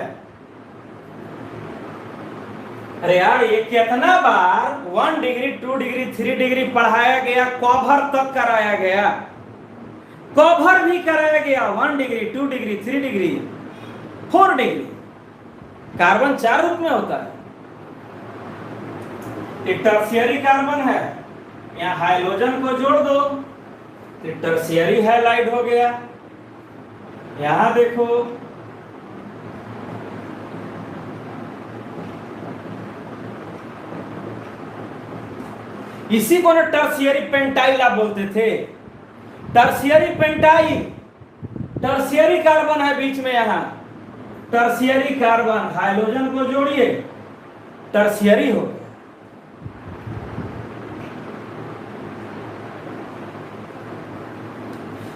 अरे यार ये कितना बार 1 डिग्री 2 डिग्री 3 डिग्री पढ़ाया गया, कवर तक कराया गया, कवर भी कराया गया। 1 degree 2 degree 3 degree 4 degree. Carbon 4 रूप में होता है। ये टर्शियरी कार्बन है, यहाँ हाइड्रोजन को जोड़ दो तो टर्शियरी हैलाइड हो गया। यहां देखो इसी को ना टर्शियरी पेंटाइल आप बोलते थे। टर्शियरी पेंटाइल, टर्शियरी कार्बन है बीच में, यहां टर्शियरी कार्बन, हाइड्रोजन को जोड़िए टर्शियरी हो गया।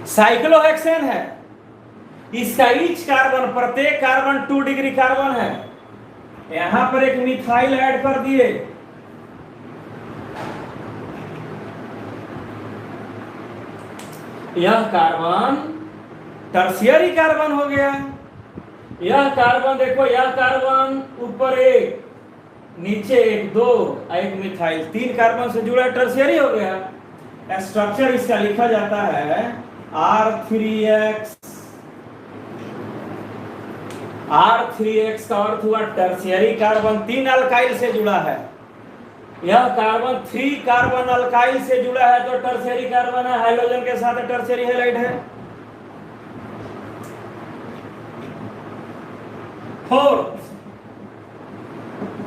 साइक्लोहेक्सेन है, इसका ईच कार्बन, प्रत्येक कार्बन 2 डिग्री कार्बन है। यहां पर एक मिथाइल ऐड कर दिए, यह कार्बन टर्शियरी कार्बन हो गया। यह कार्बन देखो, यह कार्बन ऊपर एक, नीचे एक, 2, एक मिथाइल, 3 कार्बन से जुड़ा टर्शियरी हो गया। स्ट्रक्चर इसका लिखा जाता है R3X। R3X का अर्थ हुआ टर्शियरी कार्बन, 3 अल्काइल से जुड़ा है। यह कार्बन 3 कार्बन अल्काइल से जुड़ा है तो टर्शियरी कार्बन है, हाइड्रोजन के साथ टर्शियरी हैलाइड है। 4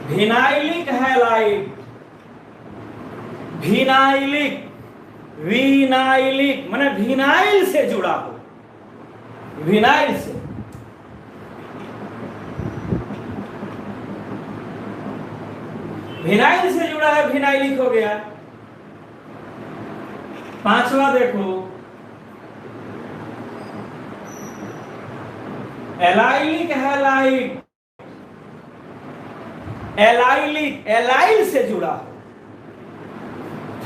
विनाइलिक हैलाइड, विनाइलिक, विनाइलिक माने विनाइल से जुड़ा हो, विनाइल से। विनाइल से जुड़ा है, विनाइलिक हो गया। 5वां देखो एलाइलिक हैलाइड, एलाइलिक, एलाइल से जुड़ा हो।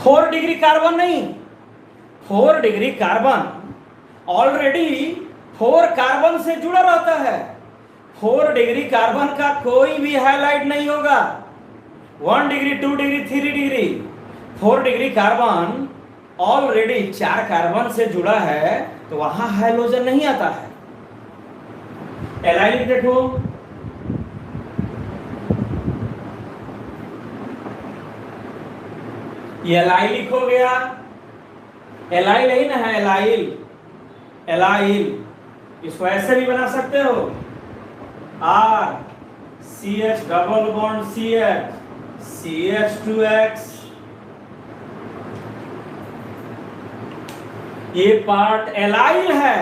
4 डिग्री कार्बन नहीं, 4 डिग्री कार्बन ऑलरेडी 4 कार्बन से जुड़ा रहता है। 4 डिग्री कार्बन का कोई भी हाइलाइट नहीं होगा। 1 degree 2 degree 3 degree 4 degree carbon already 4 carbon से जुड़ा है तो वहां हाइड्रोजन नहीं आता है। एलाइलिक देखो, ये एलाइलिक हो गया। एलाइल ही ना है, एलाइल, एलाइल, इसको ऐसे भी बना सकते हो, RCH double bond CH CH2X। ये पार्ट एलाइल है,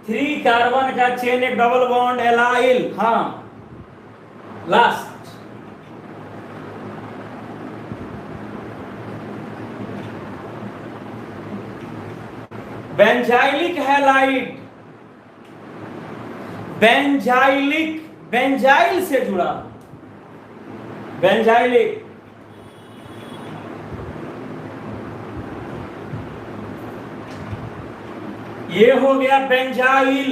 3 कार्बन का चेन, एक डबल बॉन्ड एलाइल। हाँ last benzylic halide, benzylic, benzyl से जुड़ा, बेंजाइलिक। ये हो गया बेंजाइल।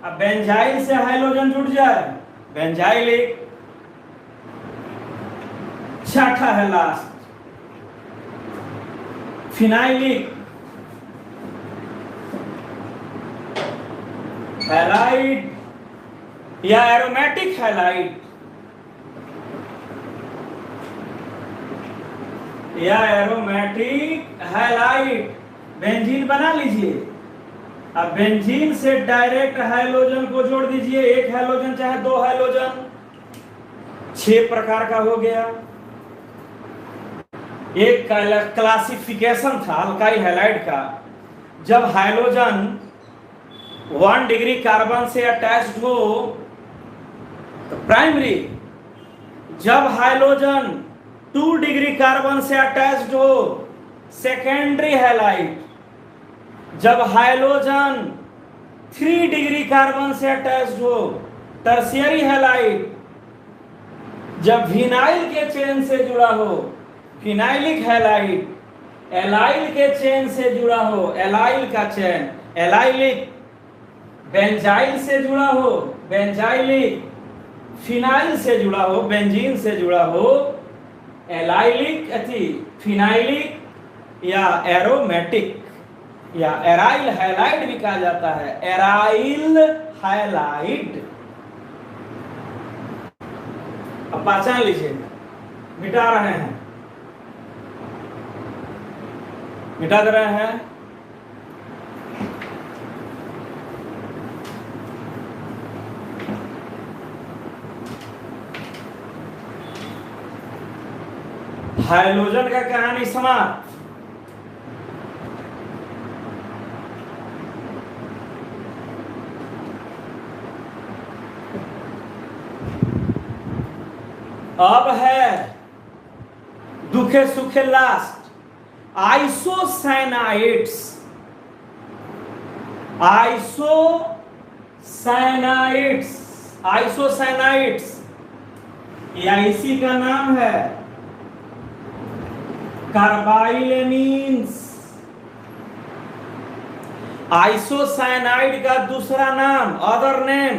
अब बेंजाइल से हाइड्रोजन जुड़ जाए, बेंजाइलिक। छठा है लास्ट फिनाइलिक हैलाइड या एरोमेटिक हैलाइड, या एरोमेटिक हैलाइड। बेंजीन बना लीजिए। अब बेंजीन से डायरेक्ट हाइड्रोजन को जोड़ दीजिए, एक हाइड्रोजन चाहे 2 हाइड्रोजन, 6 प्रकार का हो गया। एक क्लासिफिकेशन था अल्काइल हैलाइड का, जब हाइड्रोजन 1 डिग्री कार्बन से अटैच्ड हो तो प्राइमरी, जब हाइड्रोजन 2 डिग्री कार्बन से अटैच्ड हो सेकेंडरी हैलाइड, जब हाइड्रोजन 3 डिग्री कार्बन से अटैच्ड हो टर्शियरी हैलाइड, जब विनाइल के चेन से जुड़ा हो फिनाइलिक हैलाइड, एलाइल के चेन से जुड़ा हो एलाइल का चेन एलाइलिक, बेंजाइल से जुड़ा हो बेंजाइलिक, फिनाइल से जुड़ा हो बेंजीन से जुड़ा हो एलाइलिक फिनाइलिक या एरोमेटिक या एराइल हैलाइड भी कहा जाता है, एराइल हैलाइड। अब पहचान लीजिए, मिटा रहे हैं, मिटा दे रहे हैं। हाइड्रोजन का कहानी समाप्त। अब है दुखे सुखे लास्ट, आइसोसाइनाइड्स। आइसोसाइनाइड्स, आइसोसाइनाइड्स या इसी का नाम है कार्बाइलेमीन्स। आइसोसाइनाइड का दूसरा नाम, other name,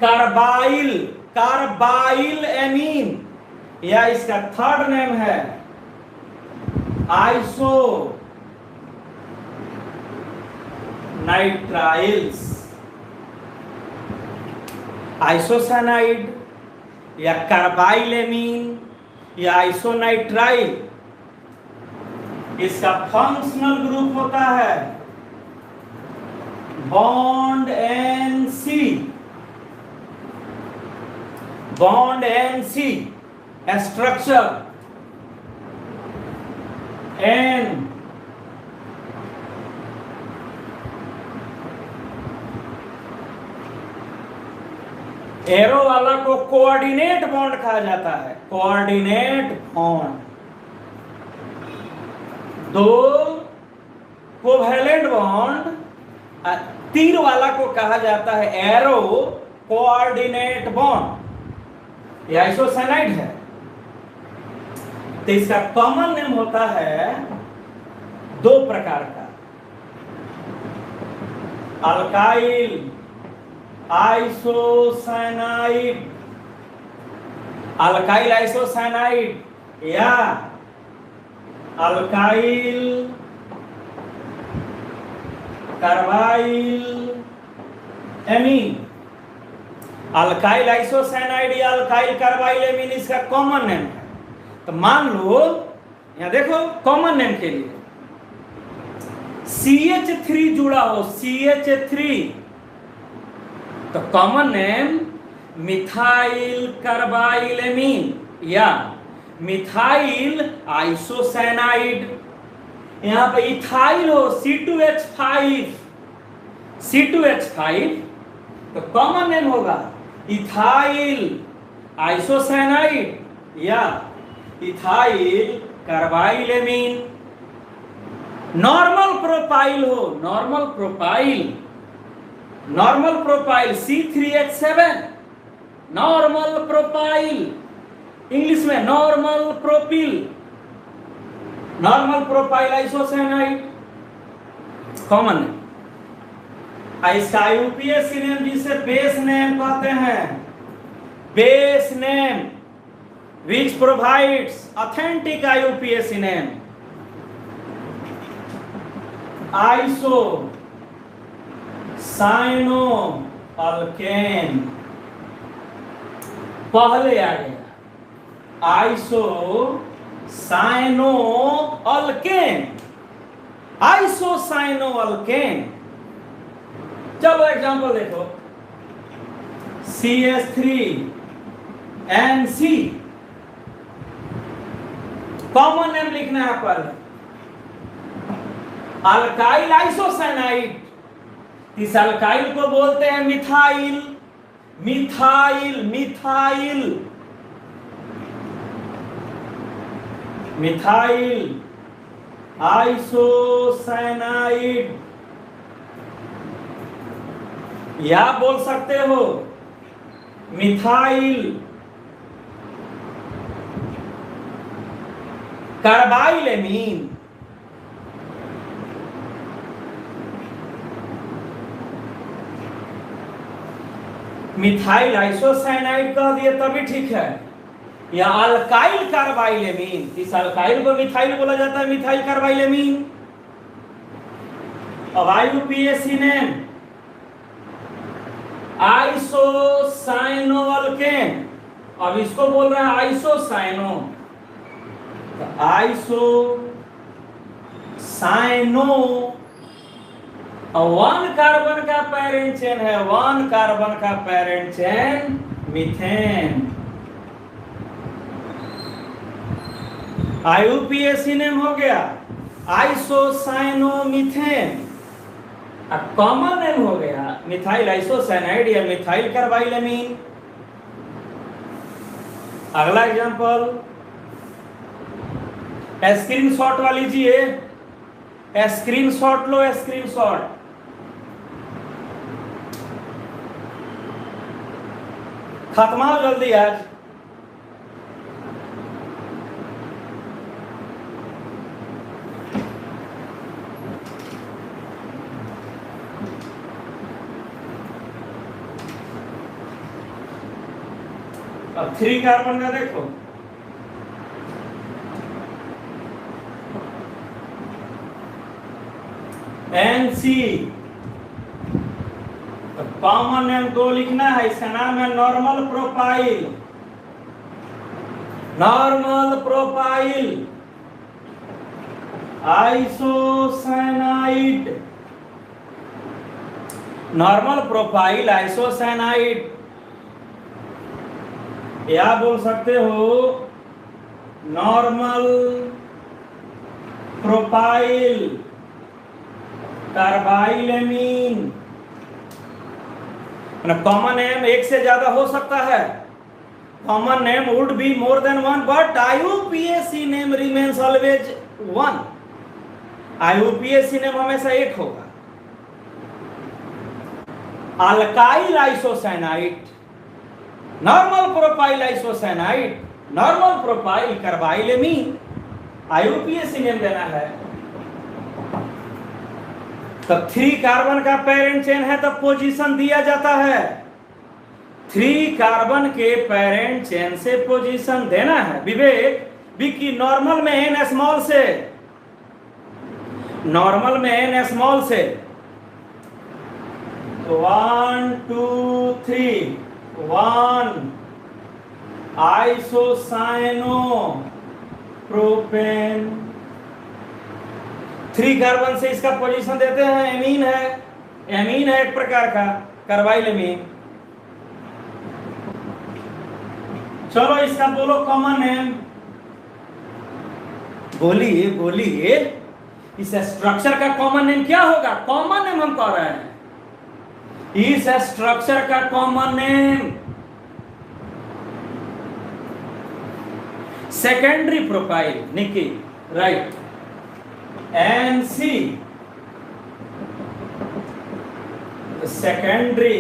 carbyl, carbyl amine, या इसका थर्ड नेम है आइसो नाइट्राइल्स। आइसोसाइनाइड या कार्बाइल एमीन या आइसोनाइट्राइल, इसका फंक्शनल ग्रुप होता है bond NC, bond NC, structure N, arrow वाला को कोऑर्डिनेट बॉन्ड कहा जाता है, कोऑर्डिनेट बॉन्ड। दो कोवैलेंट बॉन्ड, तीर वाला को कहा जाता है एरो कोऑर्डिनेट बॉन्ड। यह आइसोसाइनाइड है, तो इसका कॉमन नेम होता है दो प्रकार का, अल्काइल आइसोसाइनाइड, अल्काइल आइसोसाइनाइड या alkyl carbyl amine. Alkyl isocyanide या अल्काइल कार्बाइल एमीन इसका कॉमन नेम है। तो मान लो यहां देखो, कॉमन नेम के लिए CH3 जुड़ा हो, CH3, तो common name methyl carbyl amine या मिथाइल आइसोसाइनाइड। यहां पे इथाइल हो C2H5, C2H5, तो कॉमन नेम होगा इथाइल आइसोसाइनाइड या ethyl carbyl amine. Normal propyl हो, normal propyl, normal propyl C3H7, normal propyl, English में normal propyl, normal propyl isocyanide common है। इसका यूपीएससी नेम जिसे बेस नेम कहते हैं, base name which provides authentic IUPAC name, isocyanoalkane. पहले आ गया आइसोसाइनोअल्केन, आइसोसाइनोअल्केन। चलो एग्जांपल देखो, CH3NC, कॉमन नेम लिखना है पहले, अल्काइल आइसोसाइनाइड। इस अल्काइल को बोलते हैं methyl, methyl, methyl methyl isocyanide, या बोल सकते हो मिथाइल कार्बाइलेमीन। मिथाइल आइसोसाइनाइड कह दिए तभी ठीक है, या अल्काइल कार्बाइलेमीन, इस अल्काइल को मिथाइल बोला जाता है, मिथाइल कार्बाइलेमीन। अब आईयूपीएसी नेम आइसोसाइनोअल्केन, अब इसको बोल रहे हैं आइसोसाइनो, आइसोसाइनो, 1 कार्बन का पेरेंट चेन है, 1 कार्बन का parent chain methane. IUPAC name हो गया आइसोसाइनोमीथेन, कॉमन नेम हो गया मिथाइल आइसोसाइनाइड या मिथाइल कार्बाइलेमीन। अगला एग्जांपल स्क्रीनशॉट वाला लीजिए, स्क्रीनशॉट लो, स्क्रीनशॉट। खत्म हो जल्दी आज। अब 3 कार्बन का देखो, NC, कॉमन नेम 2 लिखना है, इसका नाम है normal propyl, normal propyl isocyanide, normal propyl isocyanide, या बोल सकते हो normal propyl carbylamine. Common name एक से ज्यादा हो सकता है, common name would be more than 1, but IUPAC name remains always 1। IUPAC name हमेशा एक होगा। Alkyl isocyanide, normal propyl isocyanide, normal propyl carbylamine, IUPAC name देना है। तो 3 कार्बन का पेरेंट चेन है तो पोजीशन दिया जाता है, 3 कार्बन के पेरेंट चेन से पोजीशन देना है। विवेक विकी, नॉर्मल में n स्मॉल से, नॉर्मल में n स्मॉल से 1 2 3 1 आइसोसाइनो प्रोपेन, 3 कार्बन से इसका पोजीशन देते हैं, एमीन है, एमीन है एक प्रकार का कार्बाइलेमीन। चलो इसका बोलो कॉमन नेम, बोलिए बोलिए, इस स्ट्रक्चर का कॉमन नेम क्या होगा? कॉमन नेम हम कह रहे हैं, इस स्ट्रक्चर का कॉमन नेम सेकेंडरी प्रोपाइल, निकी right, NC, secondary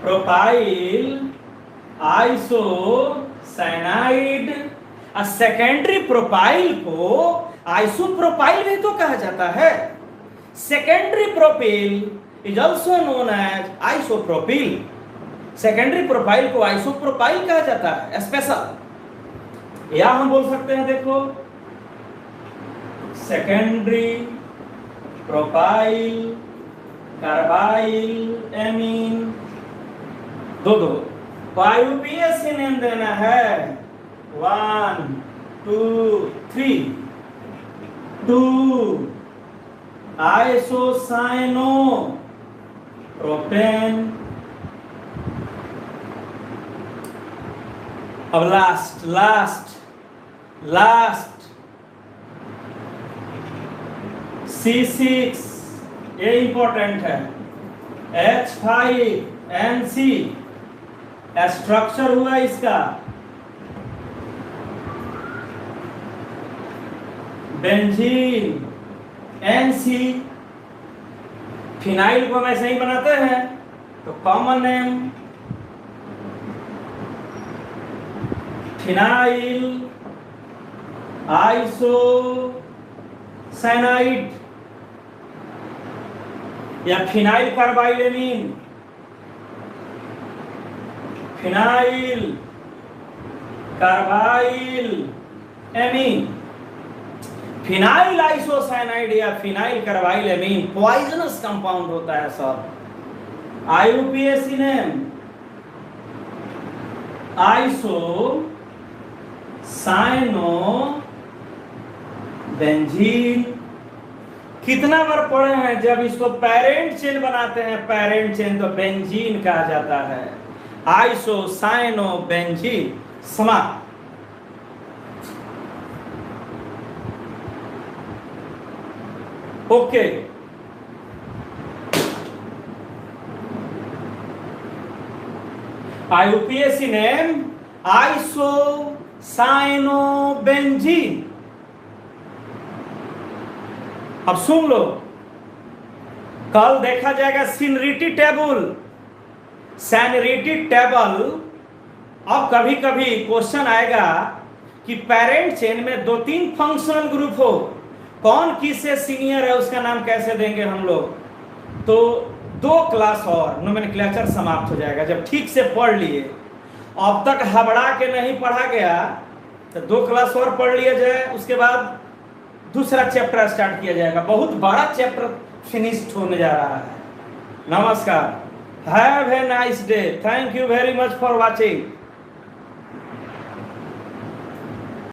propyl isocyanide. Secondary propyl को आइसोप्रोपाइल भी तो कहा जाता है। Secondary propyl is also known as isopropyl, secondary propyl को आइसोप्रोपाइल कहा जाता है स्पेशल। या हम बोल सकते हैं, देखो सेकेंडरी प्रोपाइल कार्बाइल एमीन, दो आईयूपीएसी नेम देना है 1 2 3 2 आइसोसाइनो प्रोपेन। अब लास्ट C6, ये इंपॉर्टेंट है, H5NC, स्ट्रक्चर हुआ इसका बेंजीन, NC। फिनाइल को हम ऐसे ही बनाते हैं, तो कॉमन नेम फिनाइल आइसोसाइनाइड या phenyl carbylamine, phenyl carbyl amine. Phenyl isocyanide या phenyl carbyl amine poisonous compound होता है सर। IUPAC name आइसोसाइनोबेंजीन। कितना बार पढ़े हैं, जब इसको पेरेंट चेन बनाते हैं, पेरेंट चेन तो बेंजीन कहा जाता है। आइसोसाइनोबेंजीन समाप्त। Okay, IUPAC name isocyanobenzene. अब सुन लो, कल देखा जाएगा सीनरिटी टेबल, सैनरिटी टेबल। अब कभी कभी क्वेश्चन आएगा कि पेरेंट चेन में 2-3 फंक्शनल ग्रुप हो, कौन किससे सीनियर है उसका नाम कैसे देंगे हम लोग। तो 2 क्लास और नोमेनक्लेचर समाप्त हो जाएगा जब ठीक से पढ़ लिए। अब तक हबड़ा के नहीं पढ़ा गया तो 2 क्लास और पढ़ लिया जाए, उसके बाद दूसरा चैप्टर स्टार्ट किया जाएगा। बहुत बड़ा चैप्टर फिनिश्ड होने जा रहा है। नमस्कार, have a nice day, thank you very much for watching.